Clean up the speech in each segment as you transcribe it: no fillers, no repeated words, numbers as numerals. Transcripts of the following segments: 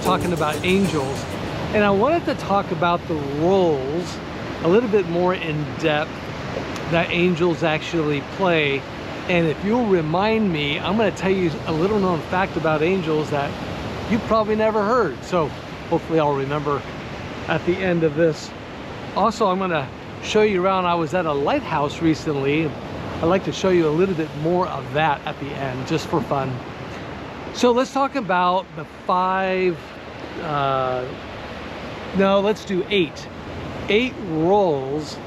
start talking about angels. And I wanted to talk about the roles a little bit more in depth that angels actually play. And if you'll remind me, I'm going to tell you a little known fact about angels that you probably never heard. So hopefully I'll remember at the end of this. Also, I'm going to show you around. I was at a lighthouse recently. I'd like to show you a little bit more of that at the end, just for fun. So let's talk about the let's do eight roles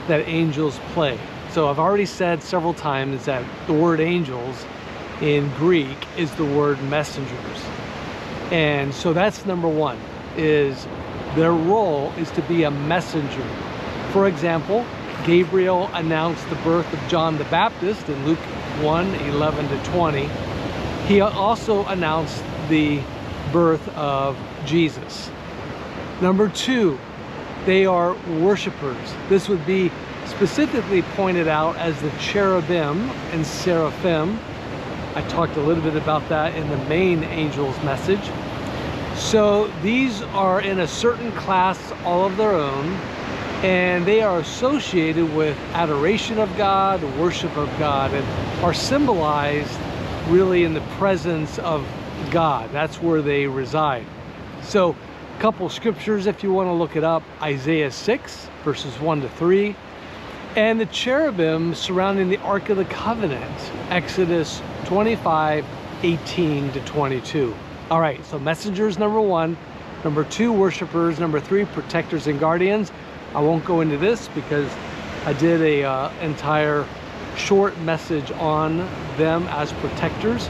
that angels play. So I've already said several times that the word angels in Greek is the word messengers. And so that's number one, is their role is to be a messenger. For example, Gabriel announced the birth of John the Baptist in Luke 1:11-20. He also announced the birth of Jesus. Number two, they are worshipers. This would be specifically pointed out as the cherubim and seraphim. I talked a little bit about that in the main angel's message. So these are in a certain class all of their own, and they are associated with adoration of God, worship of God, and are symbolized really in the presence of God. That's where they reside. So a couple scriptures if you want to look it up: Isaiah 6 verses 1-3, and the cherubim surrounding the Ark of the Covenant, Exodus 25:18-22. All right, so messengers, number one. Number two, worshipers. Number three, protectors and guardians. I won't go into this because I did a entire short message on them as protectors.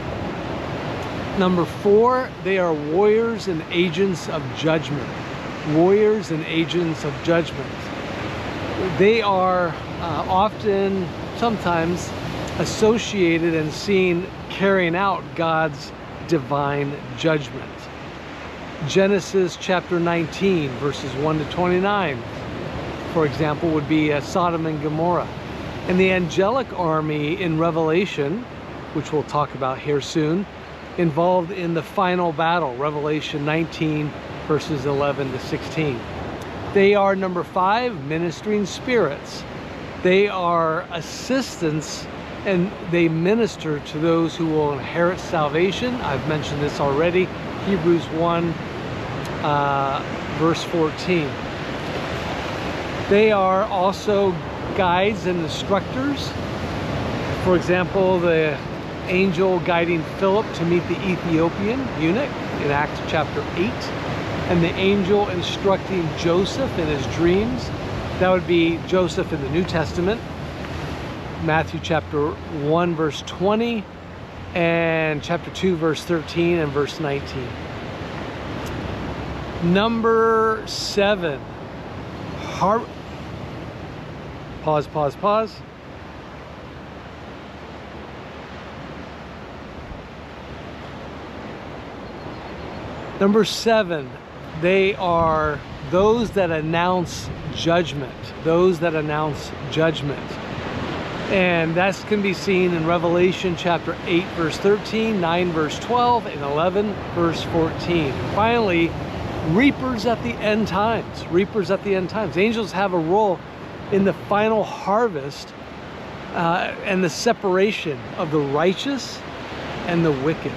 Number four, they are warriors and agents of judgment. Warriors and agents of judgment. They are often, sometimes, associated and seen carrying out God's divine judgment. Genesis chapter 19 verses 1-29, for example, would be Sodom and Gomorrah. And the angelic army in Revelation, which we'll talk about here soon, involved in the final battle, Revelation 19 verses 11-16. They are, number five, ministering spirits. They are assistants, and they minister to those who will inherit salvation. I've mentioned this already, Hebrews 1 verse 14. They are also guides and instructors. For example, the angel guiding Philip to meet the Ethiopian eunuch in Acts chapter 8, and the angel instructing Joseph in his dreams. That would be Joseph in the New Testament, Matthew chapter 1 verse 20, and chapter 2 verse 13 and verse 19. Number seven, pause. Number seven, they are those that announce judgment. Those that announce judgment. And that can be seen in Revelation chapter 8 verse 13, 9 verse 12, and 11 verse 14. And finally, reapers at the end times. Reapers at the end times. Angels have a role in the final harvest and the separation of the righteous and the wicked.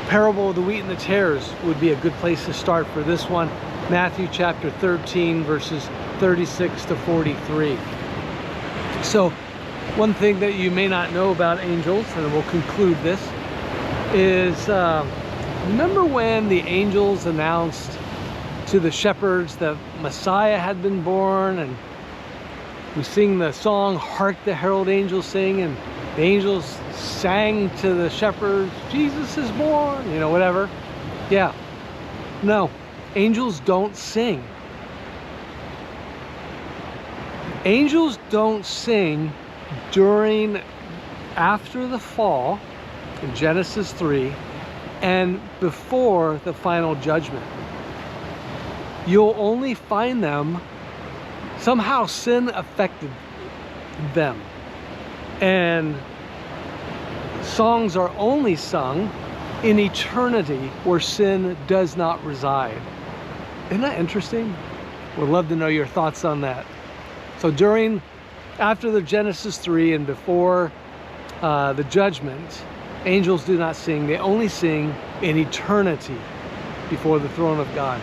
Parable of the wheat and the tares would be a good place to start for this one. Matthew chapter 13 verses 36-43. So one thing that you may not know about angels, and we'll conclude this, is remember when the angels announced to the shepherds that Messiah had been born, and we sing the song, "Hark the Herald Angels Sing," and the angels sang to the shepherds, "Jesus is born," you know, whatever. Yeah. No, angels don't sing. Angels don't sing after the fall in Genesis 3 and before the final judgment. You'll only find them, somehow sin affected them. And songs are only sung in eternity where sin does not reside. Isn't that interesting? Would love to know your thoughts on that. So after the Genesis 3 and before the judgment, angels do not sing. They only sing in eternity before the throne of God.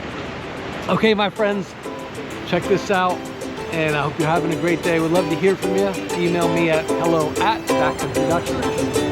Okay, my friends, check this out, and I hope you're having a great day. Would love to hear from you. Email me at hello@backcountry.church.